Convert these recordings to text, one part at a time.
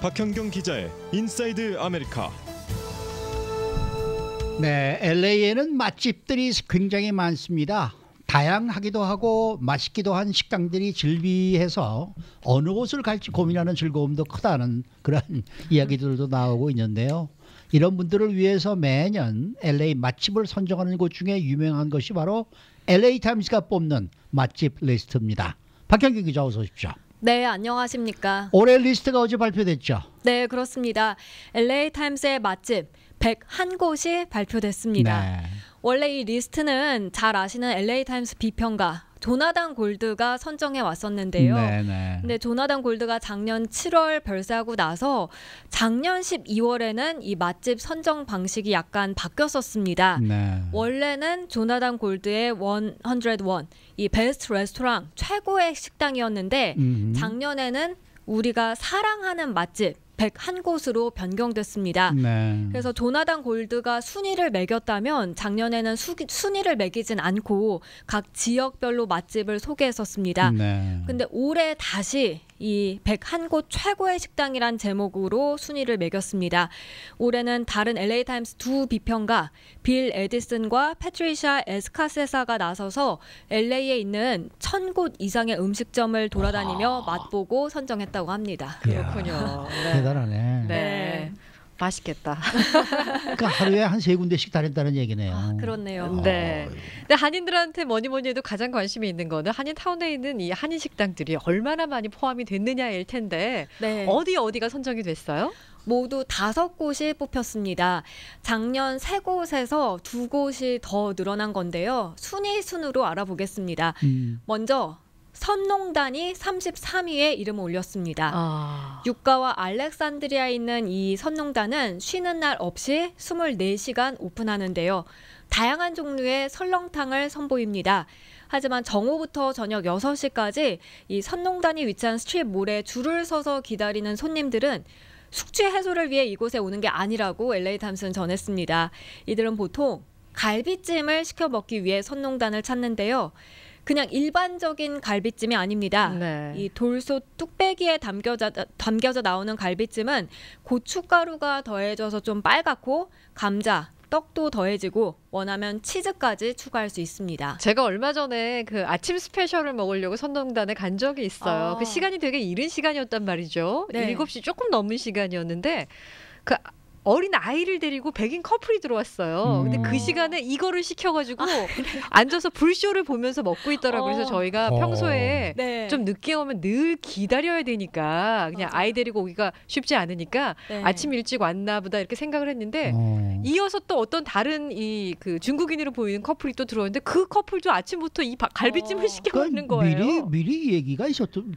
박현경 기자의 인사이드 아메리카. 네, LA에는 맛집들이 굉장히 많습니다. 다양하기도 하고 맛있기도 한 식당들이 즐비해서 어느 곳을 갈지 고민하는 즐거움도 크다는 그런 이야기들도 나오고 있는데요. 이런 분들을 위해서 매년 LA 맛집을 선정하는 곳 중에 유명한 것이 바로 LA 타임스가 뽑는 맛집 리스트입니다. 박현경 기자 어서 오십시오. 네, 안녕하십니까. 올해 리스트가 어제 발표됐죠? 네, 그렇습니다. LA 타임스의 맛집 101곳이 발표됐습니다. 네. 원래 이 리스트는 잘 아시는 LA 타임스 비평가 조나단 골드가 선정해 왔었는데요. 네네. 근데 조나단 골드가 작년 7월 별세하고 나서 작년 12월에는 이 맛집 선정 방식이 약간 바뀌었었습니다. 네. 원래는 조나단 골드의 101, 이 베스트 레스토랑 최고의 식당이었는데 작년에는 우리가 사랑하는 맛집 101곳으로 변경됐습니다. 네. 그래서 조나단 골드가 순위를 매겼다면 작년에는 순위를 매기진 않고 각 지역별로 맛집을 소개했었습니다. 네. 근데 올해 다시 이 101곳 최고의 식당이란 제목으로 순위를 매겼습니다. 올해는 다른 LA 타임스 두 비평가 빌 에디슨과 패트리샤 에스카세사가 나서서 LA에 있는 1000곳 이상의 음식점을 돌아다니며 맛보고 선정했다고 합니다. 그렇군요. 네. 대단하네. 네. 맛있겠다. 그러니까 하루에 한 3군데씩 다녔다는 얘기네요. 아, 그렇네요. 네. 근데 한인들한테 뭐니 해도 가장 관심이 있는 거는 한인타운에 있는 이 한인 식당들이 얼마나 많이 포함이 됐느냐일 텐데 네. 어디가 선정이 됐어요? 모두 5곳이 뽑혔습니다. 작년 3곳에서 2곳이 더 늘어난 건데요. 순으로 알아보겠습니다. 먼저 선농단이 33위에 이름을 올렸습니다. 유가와 알렉산드리아에 있는 이 선농단은 쉬는 날 없이 24시간 오픈하는데요. 다양한 종류의 설렁탕을 선보입니다. 하지만 정오부터 저녁 6시까지 이 선농단이 위치한 스트릿몰에 줄을 서서 기다리는 손님들은 숙취 해소를 위해 이곳에 오는 게 아니라고 LA 타임스는 전했습니다. 이들은 보통 갈비찜을 시켜 먹기 위해 선농단을 찾는데요. 그냥 일반적인 갈비찜이 아닙니다. 네. 이 돌솥 뚝배기에 담겨져 나오는 갈비찜은 고춧가루가 더해져서 좀 빨갛고 감자, 떡도 더해지고 원하면 치즈까지 추가할 수 있습니다. 제가 얼마 전에 그 아침 스페셜을 먹으려고 선동단에 간 적이 있어요. 그 시간이 되게 이른 시간이었단 말이죠. 네. 7시 조금 넘은 시간이었는데 그 어린 아이를 데리고 백인 커플이 들어왔어요. 근데 그 시간에 이거를 시켜가지고 앉아서 불쇼를 보면서 먹고 있더라고요. 그래서 저희가 평소에 네. 좀 늦게 오면 늘 기다려야 되니까 그냥 아이 데리고 오기가 쉽지 않으니까 네. 아침 일찍 왔나 보다 이렇게 생각을 했는데 이어서 또 어떤 다른 이 그 중국인으로 보이는 커플이 또 들어왔는데 그 커플도 아침부터 이 갈비찜을 시켜 먹는 거예요. 미리 얘기가 있었던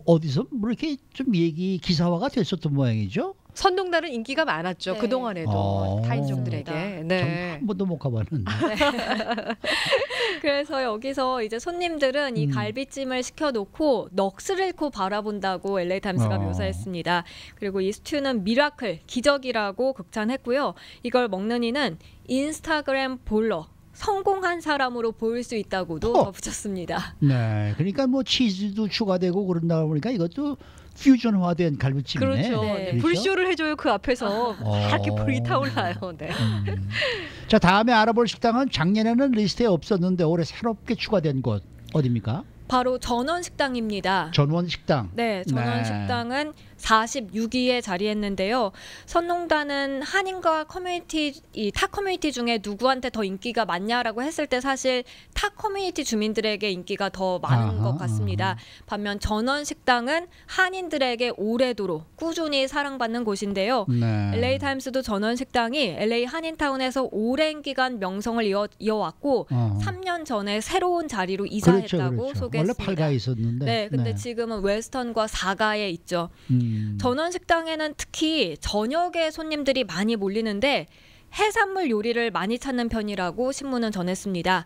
어디서 뭐 이렇게 좀 기사화가 됐었던 모양이죠. 선동단은 인기가 많았죠. 네. 그동안에도 타인종들에게. 네. 한 번도 못 가봤는데. 그래서 여기서 이제 손님들은 이 갈비찜을 시켜놓고 넋을 잃고 바라본다고 LA 타임스가 묘사했습니다. 그리고 이 스튜는 미라클, 기적이라고 극찬했고요. 이걸 먹는 이는 인스타그램 볼러, 성공한 사람으로 보일 수 있다고도 덧붙였습니다. 네, 그러니까 뭐 치즈도 추가되고 그런다 보니까 이것도 퓨전화된 갈비찜이네. 그렇죠. 네. 불쇼를 해줘요. 그 앞에서 이렇게 불이 타올라요. 네. 자, 다음에 알아볼 식당은 작년에는 리스트에 없었는데 올해 새롭게 추가된 곳 어디입니까? 바로 전원식당입니다. 전원식당. 네, 전원식당은 46위에 자리했는데요. 선농단은 한인과 이 타 커뮤니티 중에 누구한테 더 인기가 많냐라고 했을 때 사실 타 커뮤니티 주민들에게 인기가 더 많은 것 같습니다. 반면 전원식당은 한인들에게 오래도록 꾸준히 사랑받는 곳인데요. 네. LA 타임스도 전원식당이 LA 한인타운에서 오랜 기간 명성을 이어왔고 3년 전에 새로운 자리로 이사했다고 그렇죠. 소개했습니다. 원래 8가에 있었는데. 네, 근데 지금은 웨스턴과 4가에 있죠. 전원식당에는 특히 저녁에 손님들이 많이 몰리는데 해산물 요리를 많이 찾는 편이라고 신문은 전했습니다.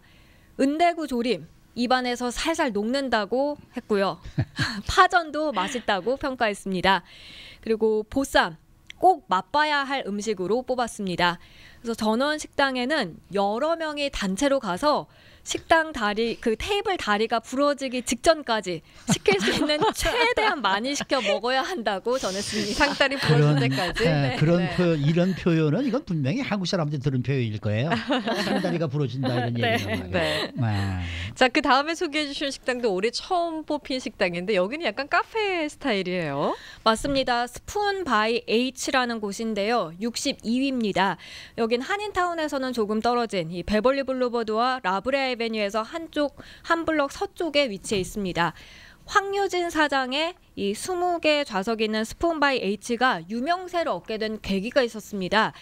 은대구 조림 입안에서 살살 녹는다고 했고요. 파전도 맛있다고 평가했습니다. 그리고 보쌈 꼭 맛봐야 할 음식으로 뽑았습니다. 그래서 전원 식당에는 여러 명이 단체로 가서 식당 다리 그 테이블 다리가 부러지기 직전까지 시킬 수 있는 최대한 많이 시켜 먹어야 한다고 전했습니다. 상다리 부러질 때까지. 네, 이런 표현은 이건 분명히 한국 사람들이 들은 표현일 거예요. 상다리가 부러진다 이런 네. 얘기가 네. 네. 자, 그 다음에 소개해 주신 식당도 올해 처음 뽑힌 식당인데 여기는 약간 카페 스타일이에요. 맞습니다. 스푼 바이 H라는 곳인데요. 62위입니다. 여긴 한인타운에서는 조금 떨어진 이 베벌리 블루버드와 라브레 아베뉴에서 한 블럭 서쪽에 위치해 있습니다. 황유진 사장의 이 20개 좌석이 있는 스푼 바이 H가 유명세를 얻게 된 계기가 있었습니다.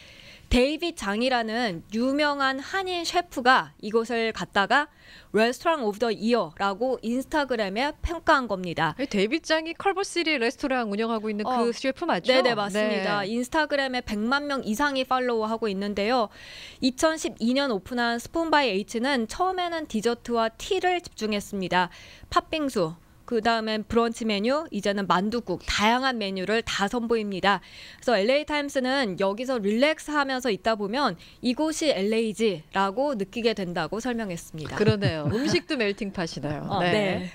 데이빗 장이라는 유명한 한인 셰프가 이곳을 갔다가 레스토랑 오브 더 이어라고 인스타그램에 평가한 겁니다. 데이빗 장이 컬버시리 레스토랑 운영하고 있는 그 셰프 맞죠? 네네 맞습니다. 네. 인스타그램에 100만 명 이상이 팔로우하고 있는데요. 2012년 오픈한 스푼 바이 H는 처음에는 디저트와 티를 집중했습니다. 팥빙수, 그 다음엔 브런치 메뉴, 이제는 만둣국, 다양한 메뉴를 다 선보입니다. 그래서 LA타임스는 여기서 릴렉스하면서 있다 보면 이곳이 LA지라고 느끼게 된다고 설명했습니다. 그러네요. 음식도 멜팅팟이나요. 네.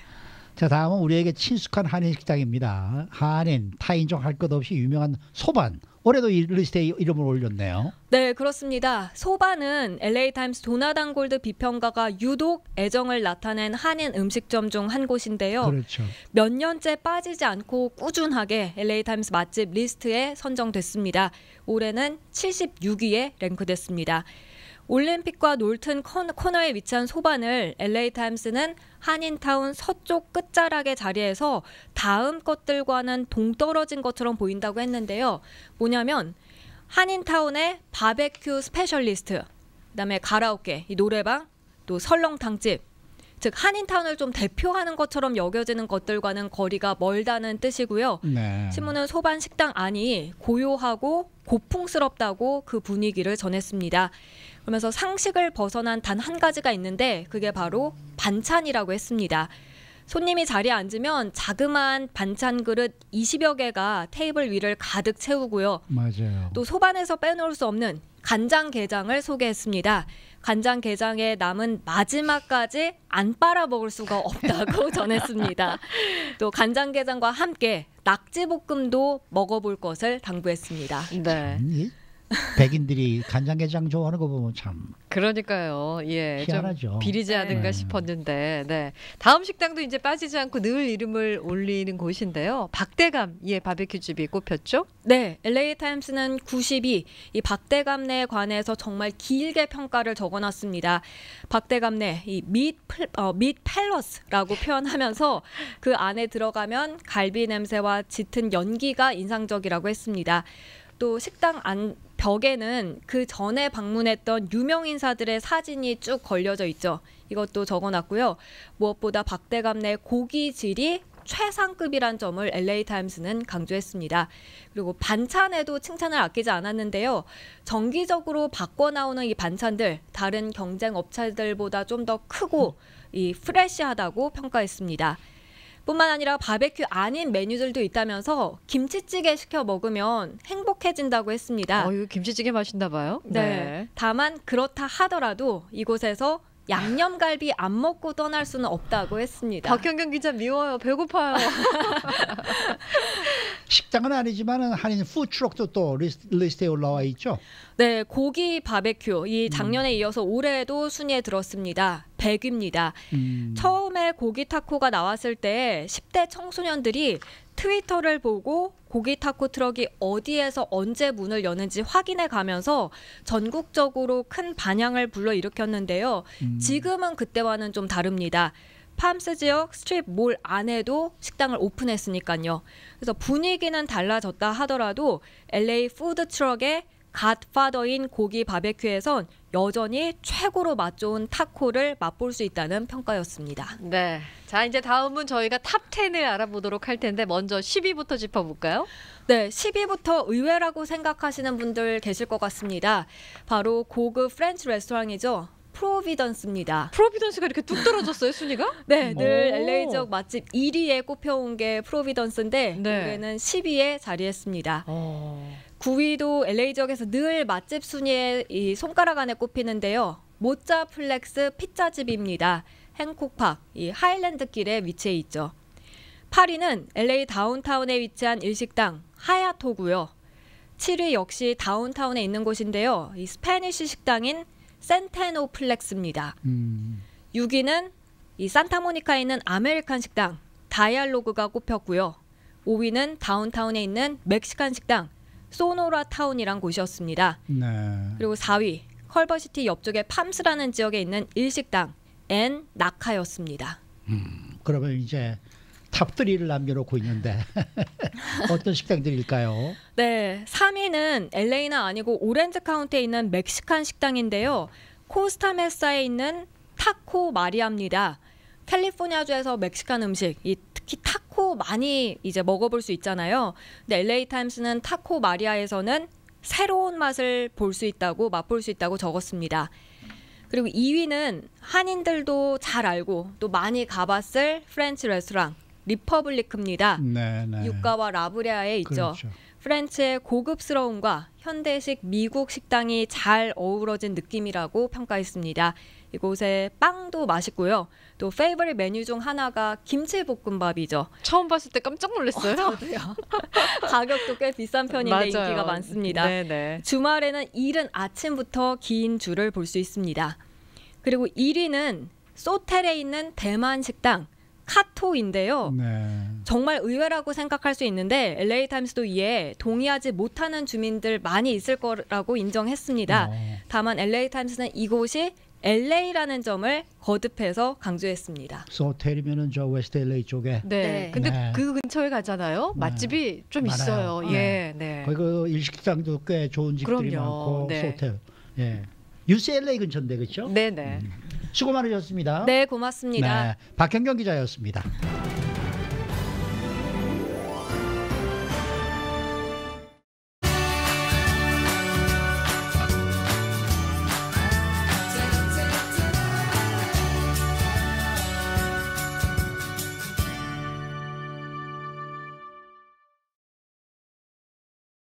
자, 다음은 우리에게 친숙한 한인 식당입니다. 한인, 타인족 할 것 없이 유명한 소반. 올해도 이 리스트에 이름을 올렸네요. 네, 그렇습니다. 소반은 LA타임스 도나단 골드 비평가가 유독 애정을 나타낸 한인 음식점 중 한 곳인데요. 그렇죠. 몇 년째 빠지지 않고 꾸준하게 LA타임스 맛집 리스트에 선정됐습니다. 올해는 76위에 랭크됐습니다. 올림픽과 놀튼 코너에 위치한 소반을 LA타임스는 한인타운 서쪽 끝자락의 자리에서 다음 것들과는 동떨어진 것처럼 보인다고 했는데요. 뭐냐면 한인타운의 바베큐 스페셜리스트, 그다음에 가라오케, 이 노래방, 또 설렁탕집, 즉 한인타운을 좀 대표하는 것처럼 여겨지는 것들과는 거리가 멀다는 뜻이고요. 네. 신문은 소반 식당 안이 고요하고 고풍스럽다고 그 분위기를 전했습니다. 그러면서 상식을 벗어난 단 한 가지가 있는데 그게 바로 반찬이라고 했습니다. 손님이 자리에 앉으면 자그마한 반찬 그릇 20여 개가 테이블 위를 가득 채우고요. 맞아요. 또 소반에서 빼놓을 수 없는 간장게장을 소개했습니다. 간장게장의 남은 마지막까지 안 빨아 먹을 수가 없다고 전했습니다. 또 간장게장과 함께 낙지볶음도 먹어볼 것을 당부했습니다. 네. 백인들이 간장게장 좋아하는 거 보면 참 그러니까요. 예, 희한하죠. 좀 비리지 않은가 네. 싶었는데, 네. 다음 식당도 이제 빠지지 않고 늘 이름을 올리는 곳인데요. 박대감, 예, 바베큐집이 꼽혔죠? 네, LA타임스는 92, 이 박대감내에 관해서 정말 길게 평가를 적어놨습니다. 박대감내, 이 밋 팰러스라고 표현하면서 그 안에 들어가면 갈비 냄새와 짙은 연기가 인상적이라고 했습니다. 또 식당 안 벽에는 그 전에 방문했던 유명 인사들의 사진이 쭉 걸려져 있죠. 이것도 적어놨고요. 무엇보다 박대감 내 고기 질이 최상급이란 점을 LA타임스는 강조했습니다. 그리고 반찬에도 칭찬을 아끼지 않았는데요. 정기적으로 바꿔 나오는 이 반찬들 다른 경쟁 업체들보다 좀 더 크고 이 프레시하다고 평가했습니다. 뿐만 아니라 바베큐 아닌 메뉴들도 있다면서 김치찌개 시켜 먹으면 행복해진다고 했습니다. 이거 김치찌개 맛있나 봐요. 네. 다만 그렇다 하더라도 이곳에서 양념갈비 안 먹고 떠날 수는 없다고 했습니다. 박현경 기자 미워요. 배고파요. 식당은 아니지만 한인 푸드트럭도 또 리스트에 올라와 있죠. 네, 고기 바베큐 이 작년에 이어서 올해도 순위에 들었습니다. 100위입니다. 처음에 고기 타코가 나왔을 때 10대 청소년들이 트위터를 보고 고기 타코 트럭이 어디에서 언제 문을 여는지 확인해 가면서 전국적으로 큰 반향을 불러일으켰는데요. 지금은 그때와는 좀 다릅니다. 팜스 지역 스트립 몰 안에도 식당을 오픈했으니까요. 그래서 분위기는 달라졌다 하더라도 LA 푸드 트럭의 갓파더인 고기 바베큐에선 여전히 최고로 맛 좋은 타코를 맛볼 수 있다는 평가였습니다. 네. 자, 이제 다음은 저희가 탑 10을 알아보도록 할 텐데 먼저 10위부터 짚어볼까요? 네, 10위부터 의외라고 생각하시는 분들 계실 것 같습니다. 바로 고급 프렌치 레스토랑이죠. 프로비던스입니다. 프로비던스가 이렇게 뚝 떨어졌어요, 순위가? 네, 늘 오. LA 지역 맛집 1위에 꼽혀온 게 프로비던스인데 네. 올해는 10위에 자리했습니다. 9위도 LA 지역에서 늘 맛집 순위에 이 손가락 안에 꼽히는데요. 모짜 플렉스 피자집입니다. 행콕팍, 이 하일랜드 길에 위치해 있죠. 8위는 LA 다운타운에 위치한 일식당 하야토고요. 7위 역시 다운타운에 있는 곳인데요. 이 스페니쉬 식당인 센테노 플렉스입니다. 6위는 이 산타모니카에 있는 아메리칸 식당 다이알로그가 꼽혔고요. 5위는 다운타운에 있는 멕시칸 식당 소노라 타운이란 곳이었습니다. 네. 그리고 4위 컬버시티 옆쪽에 팜스라는 지역에 있는 일식당 엔 나카였습니다. 그러면 이제 탑3를 남겨놓고 있는데 어떤 식당들일까요? 네, 3위는 LA는 아니고 오렌지 카운티에 있는 멕시칸 식당인데요. 코스타메사에 있는 타코 마리아입니다. 캘리포니아주에서 멕시칸 음식, 특히 타코 많이 이제 먹어볼 수 있잖아요. 근데 LA 타임스는 타코 마리아에서는 새로운 맛을 볼 수 있다고 맛볼 수 있다고 적었습니다. 그리고 2위는 한인들도 잘 알고 또 많이 가봤을 프렌치 레스토랑 리퍼블리크입니다. 네, 네. 유가와 라브레아에 있죠. 그렇죠. 프렌치의 고급스러움과 현대식 미국 식당이 잘 어우러진 느낌이라고 평가했습니다. 이곳의 빵도 맛있고요. 또 페이버릿 메뉴 중 하나가 김치볶음밥이죠. 처음 봤을 때 깜짝 놀랐어요. 저도요. 가격도 꽤 비싼 편인데 맞아요. 인기가 많습니다. 네네. 주말에는 이른 아침부터 긴 줄을 볼 수 있습니다. 그리고 1위는 소텔에 있는 대만 식당 카토인데요. 네. 정말 의외라고 생각할 수 있는데 LA 타임스도 이에 동의하지 못하는 주민들 많이 있을 거라고 인정했습니다. 다만 LA 타임스는 이곳이 LA라는 점을 거듭해서 강조했습니다. 소텔이면은 저 웨스트 LA 쪽에 네. 네. 근데 네. 그 근처에 가잖아요. 네. 맛집이 좀 많아요. 있어요. 네. 예, 네. 거기 그 일식당도 꽤 좋은 집들이 그럼요. 많고 네. 소텔. 예. UCLA 근처인데 그렇죠? 네네. 수고 많으셨습니다. 네, 고맙습니다. 네, 박현경 기자였습니다.